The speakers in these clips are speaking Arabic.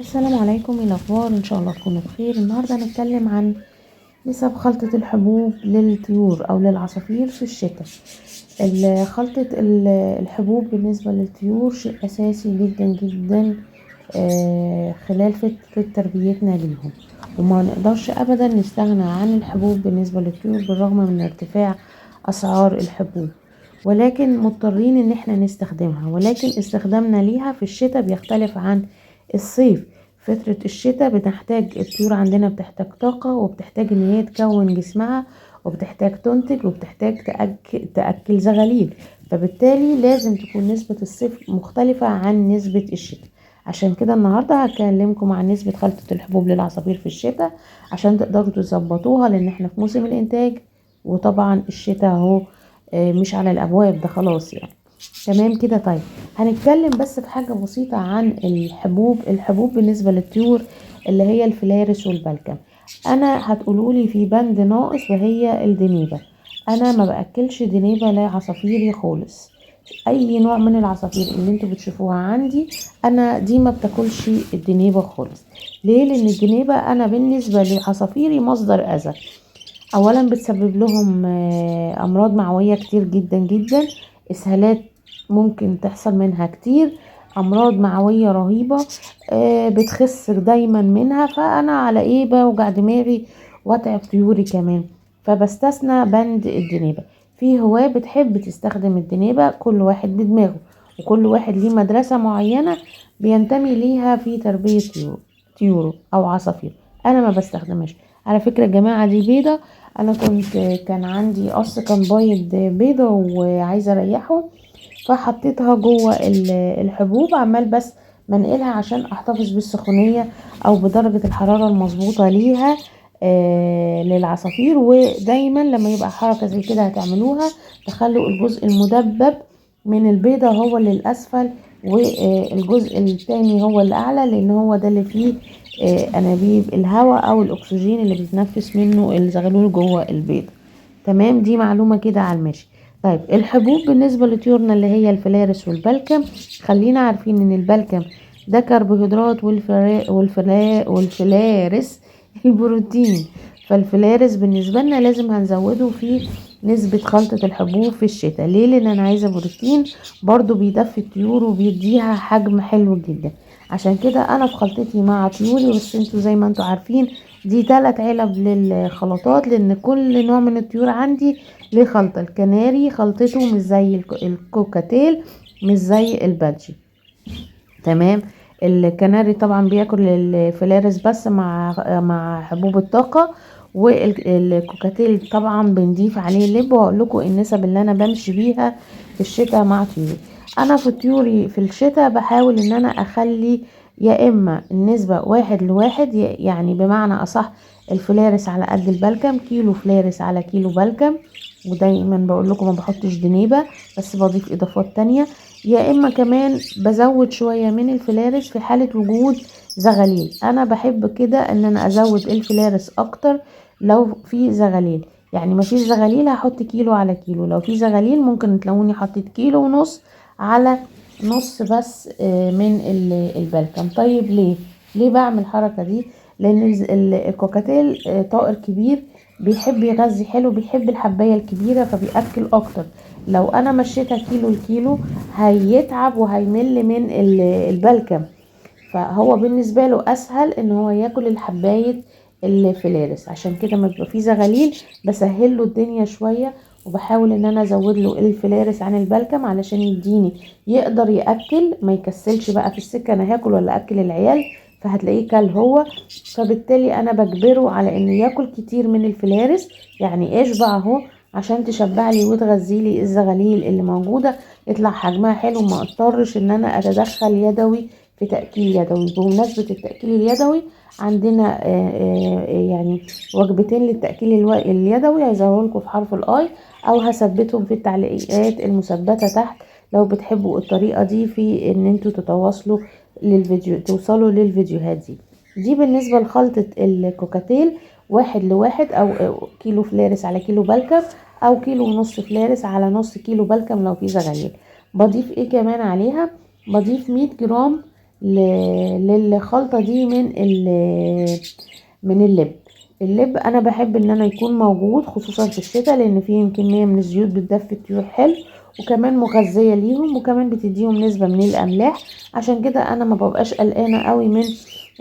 السلام عليكم، ايه الاخبار؟ ان شاء الله تكونوا بخير. النهارده هنتكلم عن نسب خلطة الحبوب للطيور او للعصافير في الشتاء. خلطة الحبوب بالنسبة للطيور شيء اساسي جدا جدا خلال فترة تربيتنا ليهم، وما نقدرش ابدا نستغنى عن الحبوب بالنسبة للطيور بالرغم من ارتفاع اسعار الحبوب، ولكن مضطرين ان احنا نستخدمها. ولكن استخدامنا ليها في الشتاء بيختلف عن الصيف. فترة الشتاء بتحتاج الطيور عندنا بتحتاج طاقة، وبتحتاج ان هي تكون جسمها، وبتحتاج تنتج، وبتحتاج تأكل زغاليل. فبالتالي لازم تكون نسبة الصيف مختلفة عن نسبة الشتاء. عشان كده النهاردة هكلمكم عن نسبة خلطة الحبوب للعصافير في الشتاء عشان تقدروا تظبطوها، لان احنا في موسم الانتاج، وطبعا الشتاء اهو مش على الابواب ده خلاص يعني. تمام كده. طيب هنتكلم بس في حاجة بسيطة عن الحبوب بالنسبة للطيور اللي هي الفلارس والبلكم. انا هتقولولي في بند ناقص وهي الدنيبة. انا ما باكلش دنيبة لعصافيري خالص. اي نوع من العصافير اللي انتوا بتشوفوها عندي انا دي ما بتاكلش الدنيبة خالص. ليه؟ لان الدنيبة انا بالنسبة لعصافيري مصدر اذى. اولا بتسبب لهم امراض معوية كتير جدا جدا، اسهالات ممكن تحصل منها كتير، امراض معوية رهيبة، بتخس دايما منها. فانا على ايه بوجع دماغي واتعب طيوري كمان؟ فبستثنى بند الدنيبة. في هواة بتحب تستخدم الدنيبة، كل واحد بدماغه، وكل واحد ليه مدرسة معينة بينتمي ليها في تربية طيوره او عصافير. انا ما بستخدمهاش. على فكرة يا جماعة دي بيضة. انا كان عندي قص كان بايض بيضة وعايزة اريحه، فحطيتها جوه الحبوب، عمال بس منقلها عشان احتفظ بالسخونية او بدرجة الحرارة المظبوطة ليها للعصافير. ودايما لما يبقى حركة زي كده هتعملوها، تخلوا الجزء المدبب من البيضة هو اللي الاسفل، والجزء التاني هو اللي اعلى، لان هو ده اللي فيه انابيب الهواء او الاكسجين اللي بيتنفس منه الزغلول جوه البيض. تمام، دي معلومة كده على الماشي. طيب الحبوب بالنسبة لطيورنا اللي هي الفلارس والبلكم، خلينا عارفين ان البلكم ده كربوهيدرات، والفلارس البروتين. فالفلارس بالنسبة لنا لازم هنزوده في نسبة خلطة الحبوب في الشتاء. ليه؟ لان انا عايزة بروتين برضو بيدفي الطيور وبيديها حجم حلو جدا. عشان كده انا في خلطتي مع طيوري، بس انتوا زي ما انتوا عارفين دي 3 علب للخلطات، لان كل نوع من الطيور عندي ليه خلطة. الكناري خلطته مش زي الكوكاتيل، مش زي البادجي. تمام. الكناري طبعا بياكل الفلارس بس مع حبوب الطاقة، والكوكاتيل طبعا بنضيف عليه لب. وهقول لكم النسب اللي انا بمشي بيها في الشتاء مع طيوري. انا في طيوري في الشتاء بحاول ان انا اخلي يا اما النسبة 1:1، يعني بمعنى اصح الفلارس على قد البلكم، كيلو فلارس على كيلو بلكم. ودايما بقول لكم ما بحطش دنيبة، بس بضيف اضافات تانية. يا اما كمان بزود شوية من الفلارس في حالة وجود زغاليل. انا بحب كده ان انا ازود الفلارس اكتر لو في زغاليل. يعني ما فيش زغاليل هحط كيلو على كيلو، لو في زغاليل ممكن تلاقوني حطيت كيلو ونص على نص بس من البلكم. طيب ليه بعمل الحركة دي؟ لان الكوكاتيل طائر كبير، بيحب يغذي حلو، بيحب الحباية الكبيرة، فبيأكل اكتر. لو انا مشيتها كيلو الكيلو هيتعب وهيمل من البلكم. فهو بالنسبة له اسهل ان هو ياكل الحباية الفلارس. عشان كده ما بيبقى فيه زغاليل بسهل له الدنيا شوية، وبحاول ان انا ازود له الفلارس عن البلكم علشان يديني يقدر ياكل، ما يكسلش بقى في السكة انا هاكل ولا اكل العيال، فهتلاقيه كل هو. فبالتالي انا بجبره على انه ياكل كتير من الفلارس، يعني اشبع اهو عشان تشبع لي وتغذي لي الزغاليل اللي موجوده، يطلع حجمها حلو، ما اضطرش ان انا اتدخل يدوي في تاكيل يدوي. بمناسبه التاكيل اليدوي، عندنا يعني وجبتين للتاكيل اليدوي هيظهروا لكم في حرف الاي، او هثبتهم في التعليقات المثبته تحت لو بتحبوا الطريقه دي في ان انتوا تتواصلوا للفيديو، توصلوا للفيديوهات دي. دي بالنسبة لخلطة الكوكاتيل 1:1، أو كيلو فلارس على كيلو بلكم، أو كيلو ونص فلارس على نص كيلو بلكم لو في زغاليل. بضيف ايه كمان عليها؟ بضيف 100 جرام للخلطة دي من اللب انا بحب ان انا يكون موجود خصوصا في الشتاء، لان فيه كمية من الزيوت بتدفي الطيور حلو، وكمان مغذية ليهم، وكمان بتديهم نسبة من الاملاح. عشان كده انا ما ببقاش قلقانة قوي من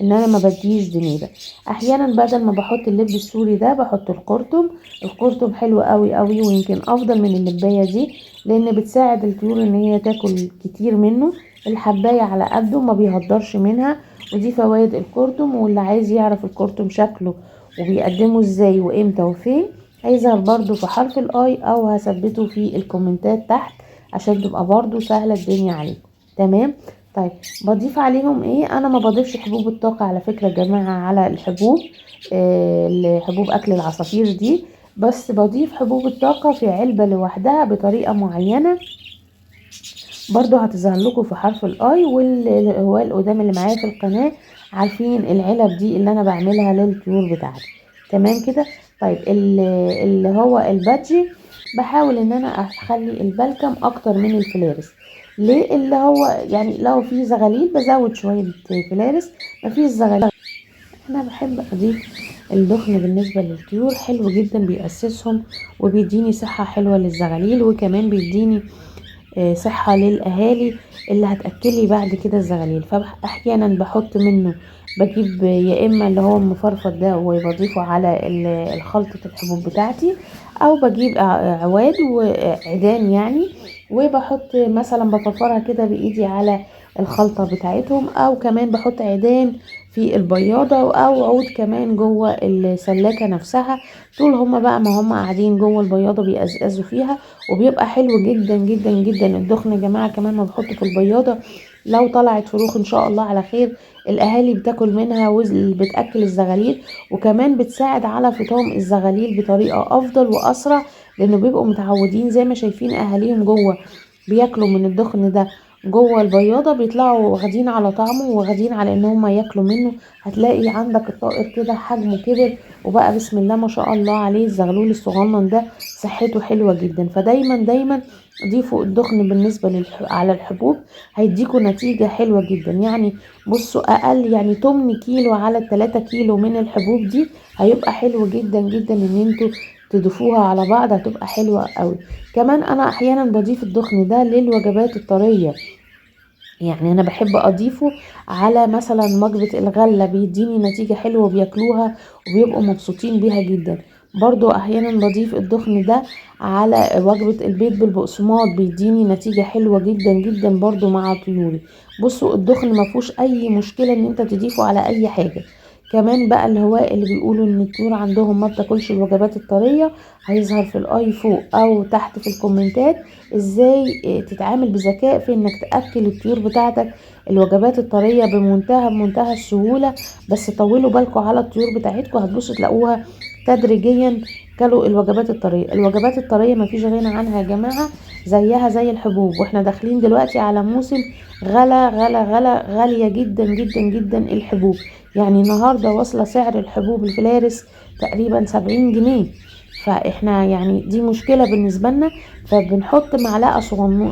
ان انا ما بديش دنيبة. احيانا بدل ما بحط اللب السوري ده بحط القرطم. القرطم حلو قوي قوي، ويمكن افضل من اللباية دي، لان بتساعد الطيور ان هي تاكل كتير منه. الحباية على قده ما بيهدرش منها، ودي فوائد الكرتم. واللي عايز يعرف الكرتم شكله وبيقدمه ازاي وامتى وفين، هيظهر برضو في حرف الاي، او هثبته في الكومنتات تحت عشان تبقى برضو سهلة الدنيا عليكم. تمام. طيب بضيف عليهم ايه؟ انا ما بضيفش حبوب الطاقة على فكرة يا جماعة على الحبوب، حبوب اكل العصافير دي، بس بضيف حبوب الطاقة في علبة لوحدها بطريقة معينة، برضو هتظهر لكم في حرف الاي. هو القدام اللي معايا في القناة عارفين العلب دي اللي انا بعملها للطيور بتاعتي. تمام كده. طيب اللي هو البادجي، بحاول ان انا اخلي البلكم اكتر من الفلارس. ليه؟ اللي هو يعني لو في زغاليل بزود شوية فلارس، مفيش زغاليل انا بحب اضيف الدخن. بالنسبة للطيور حلو جدا، بيأسسهم وبيديني صحة حلوة للزغاليل، وكمان بيديني صحة للأهالي اللي هتأكلي بعد كده الزغاليل. فأحيانا بحط منه، بجيب يا إما اللي هو المفرفط ده وبضيفه على الخلطة الحبوب بتاعتي، أو بجيب عواد وعيدان يعني، وبحط مثلا بفرفرها كده بإيدي على الخلطة بتاعتهم، أو كمان بحط عيدان في البياضة، أو عود كمان جوه السلاكة نفسها. طول هما بقى ما هما قاعدين جوه البياضة بيقزقزوا فيها، وبيبقى حلو جدا جدا جدا. الدخن يا جماعه كمان ما بحطه في البياضه، لو طلعت فروخ ان شاء الله على خير الاهالي بتاكل منها وبتاكل الزغاليل، وكمان بتساعد على فطام الزغاليل بطريقه افضل واسرع، لانه بيبقوا متعودين زي ما شايفين اهاليهم جوه بياكلوا من الدخن ده جوه البياضه، بيطلعوا واخدين على طعمه واخدين على ان هم ياكلوا منه. هتلاقي عندك الطائر كده حجمه كبر وبقى بسم الله ما شاء الله عليه، الزغلول الصغنن ده صحته حلوة جدا. فدايما دايما ضيفوا الدخن بالنسبة على الحبوب، هيديكوا نتيجة حلوة جدا. يعني بصوا اقل يعني 8 كيلو على 3 كيلو من الحبوب دي هيبقى حلو جدا جدا ان انتوا تضيفوها على بعض، هتبقى حلوة قوي. كمان انا احيانا بضيف الدخن ده للوجبات الطرية، يعني انا بحب اضيفه على مثلا وجبة الغلة، بيديني نتيجة حلوة وبياكلوها وبيبقوا مبسوطين بيها جدا. برضو احيانا بضيف الدخن ده على وجبة البيض بالبقسماط، بيديني نتيجة حلوة جدا جدا برضو مع طيوري. بصوا الدخن ما فيهوش اي مشكلة ان انت تضيفه على اي حاجة. كمان بقى اللي هو اللي بيقولوا ان الطيور عندهم ما بتاكلش الوجبات الطرية، هيظهر في الاي فوق او تحت في الكومنتات ازاي تتعامل بذكاء في انك تأكل الطيور بتاعتك الوجبات الطرية بمنتهى السهولة. بس طولوا بالكم على الطيور بتاعتكم، هتبصوا تلاقوها تدريجيا كلوا الوجبات الطرية. الوجبات الطرية مفيش غنى عنها يا جماعة، زيها زي الحبوب. واحنا داخلين دلوقتي على موسم غلا غالية جدا جدا جدا الحبوب. يعني النهاردة واصلة سعر الحبوب الفلارس تقريبا 70 جنيه. فاحنا يعني دي مشكلة بالنسبة لنا، فبنحط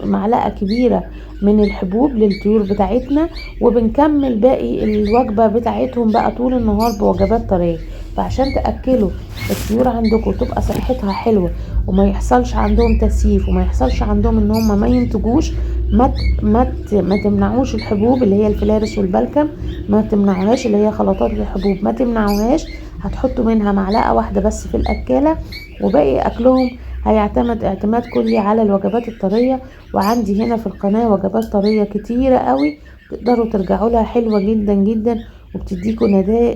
معلقة كبيرة من الحبوب للطيور بتاعتنا، وبنكمل باقي الوجبة بتاعتهم بقى طول النهار بوجبات طرية. فعشان تأكلوا الطيور عندكم تبقى صحتها حلوة، وما يحصلش عندهم تسييف، وما يحصلش عندهم ان هم ما ينتجوش، ما تمنعوش الحبوب اللي هي الفلارس والبلكم، ما تمنعوهاش اللي هي خلطات الحبوب، ما تمنعوهاش. هتحطوا منها معلقة واحدة بس في الأكالة، وباقي أكلهم هيعتمد اعتماد كلي على الوجبات الطرية. وعندي هنا في القناة وجبات طرية كتيرة قوي تقدروا ترجعوا لها، حلوة جدا جدا وبتديكوا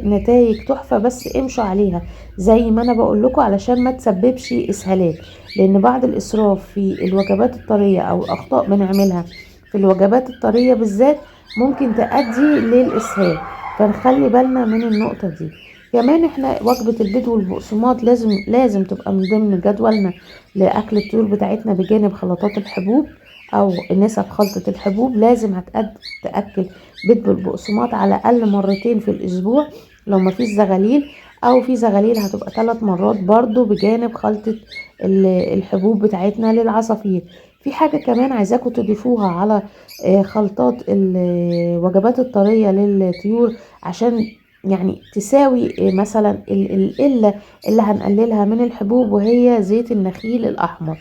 نتائج تحفة. بس امشوا عليها زي ما انا بقول لكم علشان ما تسببش اسهالات، لان بعض الاسراف في الوجبات الطرية او اخطاء بنعملها في الوجبات الطرية بالذات ممكن تؤدي للاسهال، فنخلي بالنا من النقطة دي. كمان احنا وجبة البيض والبقسماط لازم تبقى من ضمن جدولنا لأكل الطيور بتاعتنا، بجانب خلطات الحبوب أو نسب خلطة الحبوب. لازم تأكل بيض بالبقسماط على الأقل مرتين في الأسبوع لو ما فيش زغاليل، أو في زغاليل هتبقى 3 مرات برضو بجانب خلطة الحبوب بتاعتنا للعصافير. في حاجة كمان عايزاكم تضيفوها على خلطات الوجبات الطرية للطيور، عشان يعني تساوي مثلا القلة اللي هنقللها من الحبوب، وهي زيت النخيل الأحمر.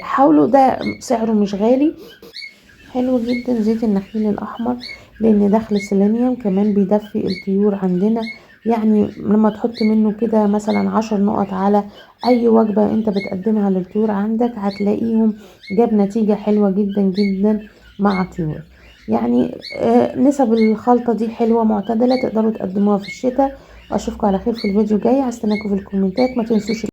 حاولوا، ده سعره مش غالي، حلو جدا زيت النخيل الأحمر، لأن داخل سيلينيوم كمان بيدفي الطيور عندنا. يعني لما تحط منه كده مثلا 10 نقط على أي وجبة أنت بتقدمها للطيور عندك، هتلاقيهم جاب نتيجة حلوة جدا جدا مع الطيور. يعني نسب الخلطة دي حلوة معتدلة، تقدروا تقدموها في الشتاء. وأشوفكم على خير في الفيديو الجاي، هستناكم في الكومنتات. ما تنسوش